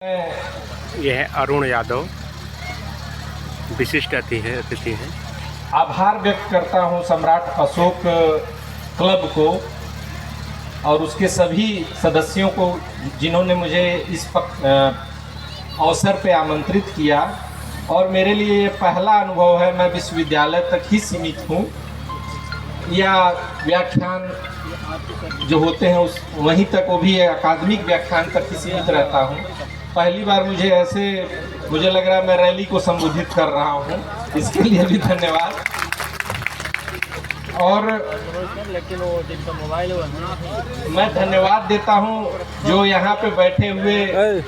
यह है अरुण यादव, विशिष्ट अतिथि हैं। आभार व्यक्त करता हूं सम्राट अशोक क्लब को और उसके सभी सदस्यों को जिन्होंने मुझे इस अवसर पे आमंत्रित किया। और मेरे लिए ये पहला अनुभव है, मैं विश्वविद्यालय तक ही सीमित हूँ या व्याख्यान जो होते हैं उस वहीं तक, वो भी अकादमिक व्याख्यान तक ही सीमित रहता हूँ। पहली बार मुझे लग रहा है मैं रैली को संबोधित कर रहा हूँ, इसके लिए भी धन्यवाद। और मैं धन्यवाद देता हूँ जो यहाँ पे बैठे हुए,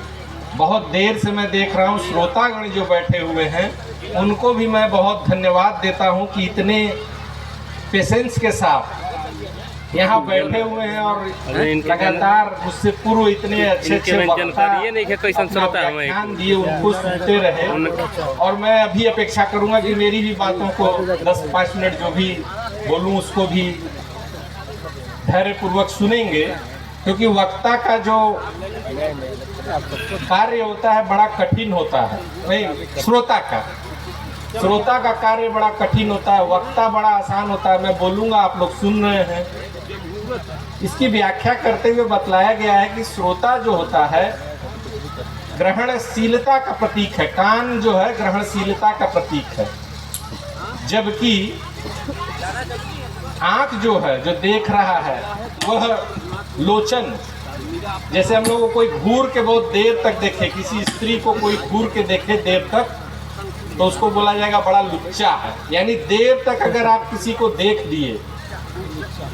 बहुत देर से मैं देख रहा हूँ श्रोतागण जो बैठे हुए हैं, उनको भी मैं बहुत धन्यवाद देता हूँ कि इतने पेशेंस के साथ यहाँ बैठे हुए हैं और लगातार उससे पूर्व इतने अच्छे व्याख्यान दिए, उनको सुनते रहे। और मैं अभी अपेक्षा करूँगा कि मेरी भी बातों को 10-5 मिनट जो भी बोलूँ उसको भी धैर्यपूर्वक सुनेंगे, क्योंकि वक्ता का जो कार्य होता है बड़ा कठिन होता है। नहीं, श्रोता का कार्य बड़ा कठिन होता है, वक्ता बड़ा आसान होता है। मैं बोलूँगा, आप लोग सुन रहे हैं। इसकी व्याख्या करते हुए बतलाया गया है कि श्रोता जो होता है ग्रहणशीलता का प्रतीक है। कान जो है ग्रहणशीलता का प्रतीक है, जबकि आंख जो है, जो देख रहा है, वह लोचन। जैसे हम लोग को कोई घूर के बहुत देर तक देखे, किसी स्त्री को कोई घूर के देखे देर तक, तो उसको बोला जाएगा बड़ा लुच्चा है। यानी देर तक अगर आप किसी को देख दिए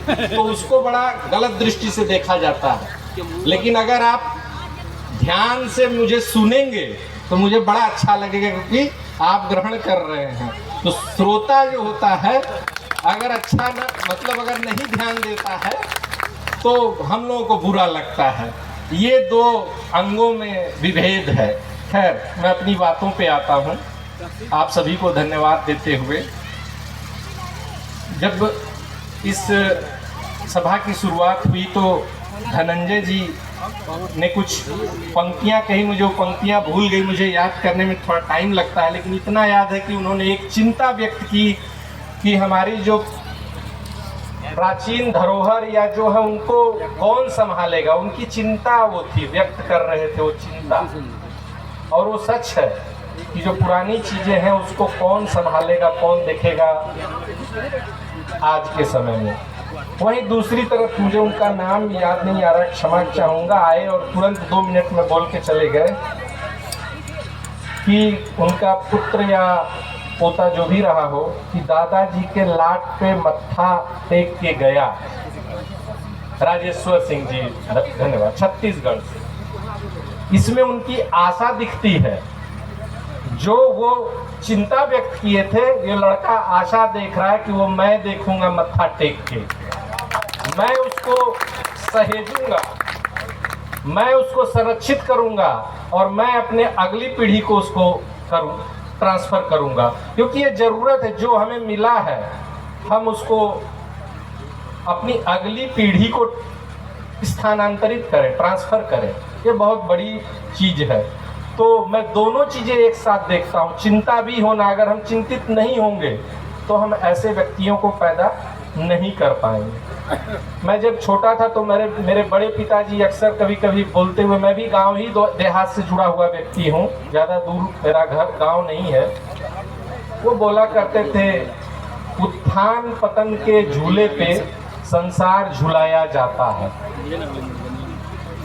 तो उसको बड़ा गलत दृष्टि से देखा जाता है। लेकिन अगर आप ध्यान से मुझे सुनेंगे तो मुझे बड़ा अच्छा लगेगा, क्योंकि आप ग्रहण कर रहे हैं। तो श्रोता जो होता है, अगर अच्छा न मतलब अगर नहीं ध्यान देता है तो हम लोगों को बुरा लगता है। ये दो अंगों में विभेद है। खैर, मैं अपनी बातों पे आता हूँ, आप सभी को धन्यवाद देते हुए। जब इस सभा की शुरुआत हुई तो धनंजय जी ने कुछ पंक्तियाँ कही, मुझे वो पंक्तियाँ भूल गई, मुझे याद करने में थोड़ा टाइम लगता है। लेकिन इतना याद है कि उन्होंने एक चिंता व्यक्त की कि हमारी जो प्राचीन धरोहर या जो है उनको कौन संभालेगा। उनकी चिंता वो थी, व्यक्त कर रहे थे वो चिंता। और वो सच है कि जो पुरानी चीज़ें हैं उसको कौन संभालेगा, कौन देखेगा आज के समय में। वहीं दूसरी तरफ मुझे उनका नाम याद नहीं आ रहा, क्षमा चाहूँगा, आए और तुरंत 2 मिनट में बोल के चले गए कि उनका पुत्र या पोता जो भी रहा हो, कि दादाजी के लाट पे मत्था टेक के गया। राजेश्वर सिंह जी, धन्यवाद, छत्तीसगढ़ से। इसमें उनकी आशा दिखती है। जो वो चिंता व्यक्त किए थे, ये लड़का आशा देख रहा है कि वो मैं देखूंगा मत्था टेक के, मैं उसको सहेजूंगा, मैं उसको संरक्षित करूंगा और मैं अपने अगली पीढ़ी को उसको ट्रांसफर करूंगा। क्योंकि ये जरूरत है, जो हमें मिला है हम उसको अपनी अगली पीढ़ी को स्थानांतरित करें, ट्रांसफर करें। ये बहुत बड़ी चीज है। तो मैं दोनों चीज़ें एक साथ देखता हूँ। चिंता भी होना, अगर हम चिंतित नहीं होंगे तो हम ऐसे व्यक्तियों को पैदा नहीं कर पाएंगे। मैं जब छोटा था तो मेरे बड़े पिताजी अक्सर कभी कभी बोलते हुए, मैं भी गांव ही देहात से जुड़ा हुआ व्यक्ति हूँ, ज़्यादा दूर मेरा घर गांव नहीं है, वो बोला करते थे, उत्थान पतन के झूले पे संसार झुलाया जाता है।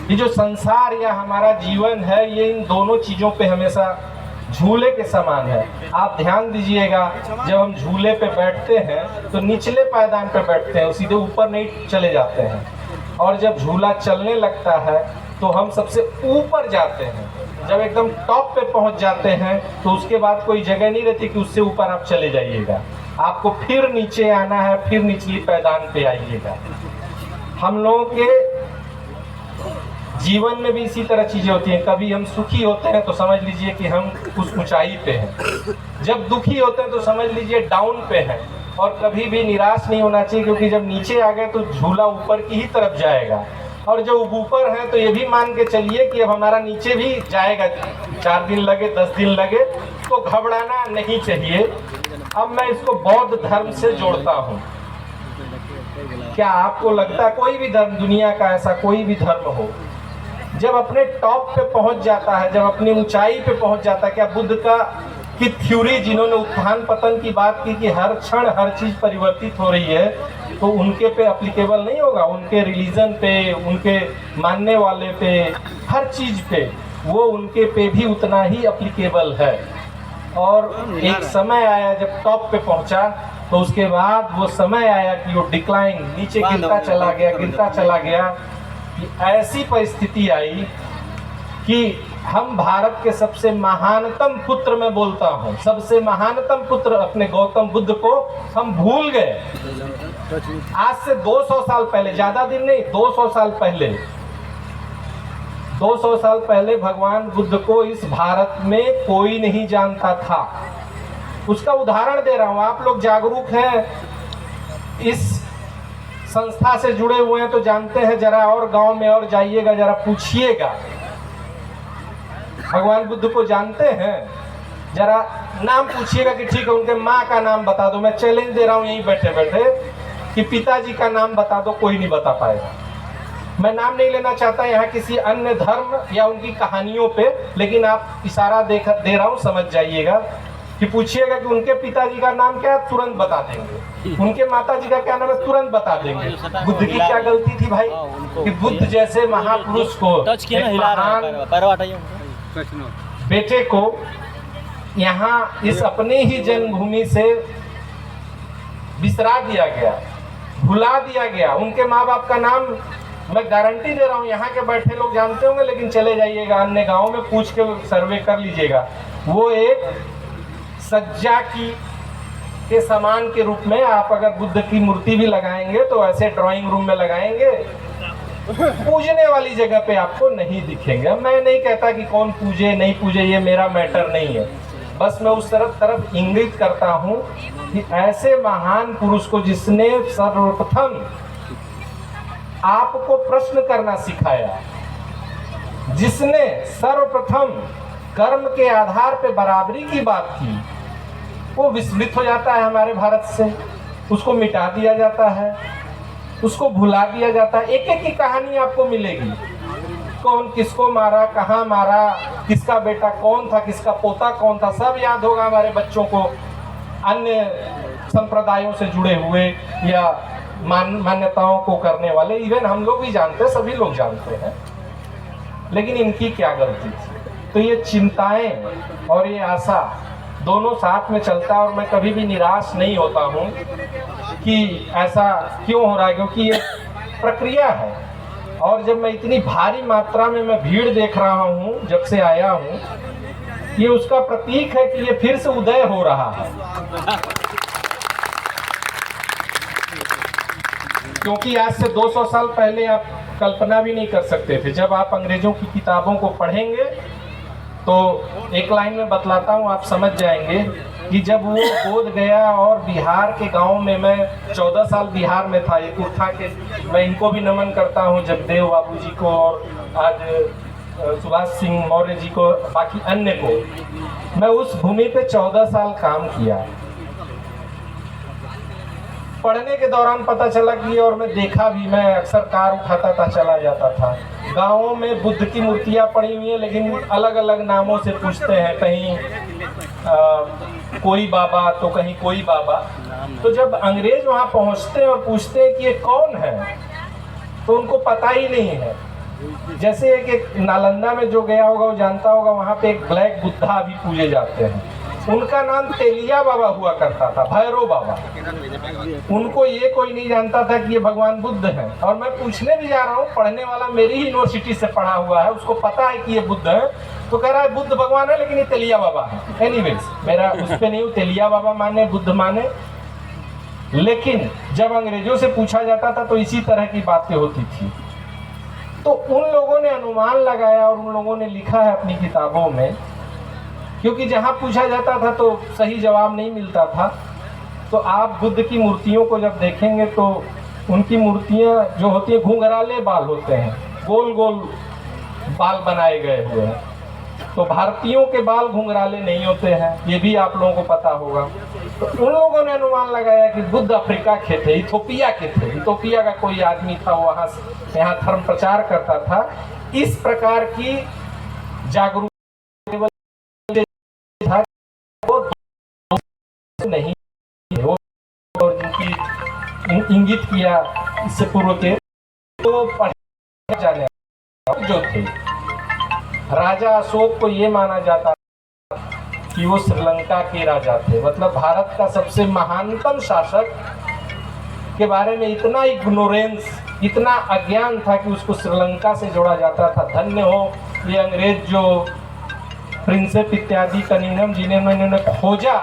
ये जो संसार या हमारा जीवन है, ये इन दोनों चीज़ों पे हमेशा झूले के समान है। आप ध्यान दीजिएगा, जब हम झूले पे बैठते हैं तो निचले पायदान पे बैठते हैं, सीधे ऊपर नहीं चले जाते हैं। और जब झूला चलने लगता है तो हम सबसे ऊपर जाते हैं। जब एकदम टॉप पे पहुंच जाते हैं तो उसके बाद कोई जगह नहीं रहती कि उससे ऊपर आप चले जाइएगा। आपको फिर नीचे आना है, फिर निचली पायदान पे आइएगा। हम लोगों के जीवन में भी इसी तरह चीज़ें होती हैं। कभी हम सुखी होते हैं तो समझ लीजिए कि हम उस ऊंचाई पे हैं, जब दुखी होते हैं तो समझ लीजिए डाउन पे हैं। और कभी भी निराश नहीं होना चाहिए, क्योंकि जब नीचे आ गए तो झूला ऊपर की ही तरफ जाएगा। और जो ऊपर है तो ये भी मान के चलिए कि अब हमारा नीचे भी जाएगा, 4 दिन लगे 10 दिन लगे, तो घबराना नहीं चाहिए। अब मैं इसको बौद्ध धर्म से जोड़ता हूँ। क्या आपको लगता है कोई भी धर्म, दुनिया का ऐसा कोई भी धर्म हो, जब अपने टॉप पे पहुंच जाता है, जब अपनी ऊंचाई पे पहुंच जाता है, क्या बुद्ध की थ्योरी जिन्होंने उत्थान पतन की बात की कि हर क्षण हर चीज परिवर्तित हो रही है, तो उनके पे एप्लीकेबल नहीं होगा? उनके रिलीजन पे, उनके मानने वाले पे, हर चीज पे वो उनके पे भी उतना ही एप्लीकेबल है। और एक समय आया जब टॉप पे पहुंचा, तो उसके बाद वो समय आया कि वो डिक्लाइन, नीचे गिरता चला गया कि ऐसी परिस्थिति आई कि हम भारत के सबसे महानतम पुत्र, मैं बोलता हूँ सबसे महानतम पुत्र अपने गौतम बुद्ध को हम भूल गए। आज से 200 साल पहले, ज्यादा दिन नहीं, 200 साल पहले, 200 साल पहले भगवान बुद्ध को इस भारत में कोई नहीं जानता था। उसका उदाहरण दे रहा हूं। आप लोग जागरूक हैं, इस संस्था से जुड़े हुए हैं तो जानते हैं। जरा और गांव में और जाइएगा, जरा पूछिएगा भगवान बुद्ध को जानते हैं, जरा नाम पूछिएगा कि ठीक है उनके माँ का नाम बता दो। मैं चैलेंज दे रहा हूँ यहीं बैठे बैठे कि पिताजी का नाम बता दो, कोई नहीं बता पाएगा। मैं नाम नहीं लेना चाहता यहाँ किसी अन्य धर्म या उनकी कहानियों पे, लेकिन आप इशारा दे रहा हूँ, समझ जाइएगा कि पूछिएगा कि उनके पिताजी का नाम क्या है, तुरंत बता देंगे। उनके माताजी का क्या नाम है, तुरंत बता देंगे। बुद्ध की क्या गलती थी भाई कि बुद्ध जैसे महापुरुष को, बेटे को यहाँ इस अपने ही जन्मभूमि से बिसरा दिया गया, भुला दिया गया। उनके माँ बाप का नाम मैं गारंटी दे रहा हूँ यहाँ के बैठे लोग जानते होंगे, लेकिन चले जाइएगा अन्य गाँव में, पूछ के सर्वे कर लीजिएगा। वो एक सज्जा के समान के रूप में, आप अगर बुद्ध की मूर्ति भी लगाएंगे तो ऐसे ड्राइंग रूम में लगाएंगे, पूजने वाली जगह पे आपको नहीं दिखेंगे। मैं नहीं कहता कि कौन पूजे नहीं पूजे, ये मेरा मैटर नहीं है। बस मैं उस तरफ इंगित करता हूँ कि ऐसे महान पुरुष को, जिसने सर्वप्रथम आपको प्रश्न करना सिखाया, जिसने सर्वप्रथम कर्म के आधार पे बराबरी की बात की, वो विस्मृत हो जाता है हमारे भारत से। उसको मिटा दिया जाता है, उसको भुला दिया जाता है। एक एक की कहानी आपको मिलेगी, कौन किसको मारा, कहाँ मारा, किसका बेटा कौन था, किसका पोता कौन था, सब याद होगा हमारे बच्चों को। अन्य संप्रदायों से जुड़े हुए या मान्यताओं को करने वाले, इवन हम लोग भी जानते हैं, सभी लोग जानते हैं। लेकिन इनकी क्या गलती थी? तो ये चिंताएं और ये आशा दोनों साथ में चलता है। और मैं कभी भी निराश नहीं होता हूँ कि ऐसा क्यों हो रहा है, क्योंकि ये प्रक्रिया है। और जब मैं इतनी भारी मात्रा में मैं भीड़ देख रहा हूँ जब से आया हूँ, ये उसका प्रतीक है कि ये फिर से उदय हो रहा है। क्योंकि आज से 200 साल पहले आप कल्पना भी नहीं कर सकते थे। जब आप अंग्रेजों की किताबों को पढ़ेंगे तो एक लाइन में बतलाता हूँ, आप समझ जाएंगे कि जब वो बोध गया और बिहार के गांव में, मैं 14 साल बिहार में था, एक उठा के मैं इनको भी नमन करता हूँ, जगदेव बाबू जी को और आज सुभाष सिंह मौर्य जी को, बाकी अन्य को। मैं उस भूमि पे 14 साल काम किया। पढ़ने के दौरान पता चला कि, और मैं देखा भी, मैं अक्सर कार उठाता था, चला जाता था। गाँवों में बुद्ध की मूर्तियाँ पड़ी हुई हैं, लेकिन अलग अलग नामों से पूछते हैं, कहीं कोई बाबा तो कहीं कोई बाबा। तो जब अंग्रेज वहाँ पहुँचते हैं और पूछते हैं कि ये कौन है, तो उनको पता ही नहीं है। जैसे एक नालंदा में जो गया होगा वो जानता होगा, वहाँ पे एक ब्लैक बुद्धा भी पूजे जाते हैं। उनका नाम तेलिया बाबा हुआ करता था, भैरव बाबा। उनको ये कोई नहीं जानता था कि ये भगवान बुद्ध हैं। और मैं पूछने भी जा रहा हूँ, पढ़ने वाला मेरी ही यूनिवर्सिटी से पढ़ा हुआ है, उसको पता है कि ये बुद्ध है, तो कह रहा है बुद्ध भगवान है लेकिन ये तेलिया बाबा है। एनीवेज, मेरा उस पर नहीं, तेलिया बाबा माने, बुद्ध माने। लेकिन जब अंग्रेजों से पूछा जाता था तो इसी तरह की बातें होती थी। तो उन लोगों ने अनुमान लगाया और उन लोगों ने लिखा है अपनी किताबों में, क्योंकि जहाँ पूछा जाता था तो सही जवाब नहीं मिलता था। तो आप बुद्ध की मूर्तियों को जब देखेंगे तो उनकी मूर्तियां जो होती है घुंघराले बाल होते हैं, गोल गोल बाल बनाए गए हुए हैं। तो भारतीयों के बाल घुंघराले नहीं होते हैं, ये भी आप लोगों को पता होगा। तो उन लोगों ने अनुमान लगाया कि बुद्ध अफ्रीका के थे, इथोपिया के थे, इथोपिया का कोई आदमी था, वहां से यहाँ धर्म प्रचार करता था। इस प्रकार की जागरूकता नहीं वो जिनकी इंगित किया इससे पूर्व के तो पढ़े जाने जो थे। राजा अशोक को ये माना जाता कि वो श्रीलंका के राजा थे, मतलब भारत का सबसे महानतम शासक के बारे में इतना इग्नोरेंस, इतना अज्ञान था कि उसको श्रीलंका से जोड़ा जाता था। धन्य हो ये अंग्रेज जो प्रिंसेप इत्यादि कनिंघम जिन्हें इन्होंने खोजा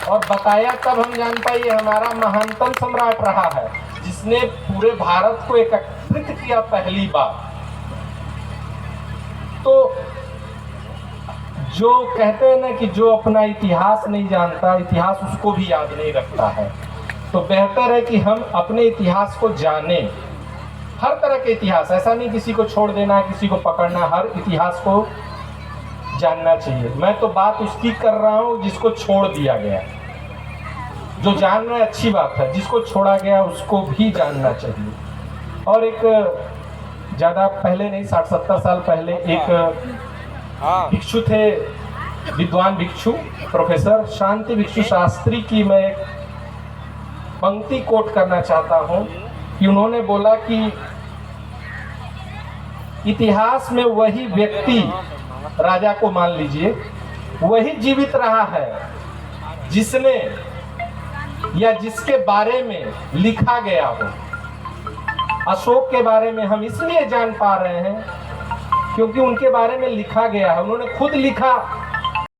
और बताया, तब हम जान पाए ये हमारा महानतम सम्राट रहा है जिसने पूरे भारत को एकत्रित किया पहली बार। तो जो कहते हैं ना कि जो अपना इतिहास नहीं जानता, इतिहास उसको भी याद नहीं रखता है। तो बेहतर है कि हम अपने इतिहास को जानें, हर तरह के इतिहास, ऐसा नहीं किसी को छोड़ देना, किसी को पकड़ना, हर इतिहास को जानना चाहिए। मैं तो बात उसकी कर रहा हूँ जिसको छोड़ दिया गया, जो जान रहा है अच्छी बात है, जिसको छोड़ा गया उसको भी जानना चाहिए। और एक ज़्यादा पहले नहीं, 60-70 साल पहले एक भिक्षु थे, विद्वान भिक्षु, प्रोफेसर शांति भिक्षु शास्त्री की मैं एक पंक्ति कोट करना चाहता हूँ कि उन्होंने बोला कि इतिहास में वही व्यक्ति, राजा को मान लीजिए, वही जीवित रहा है जिसने या जिसके बारे में लिखा गया हो। अशोक के बारे में हम इसलिए जान पा रहे हैं क्योंकि उनके बारे में लिखा गया है, उन्होंने खुद लिखा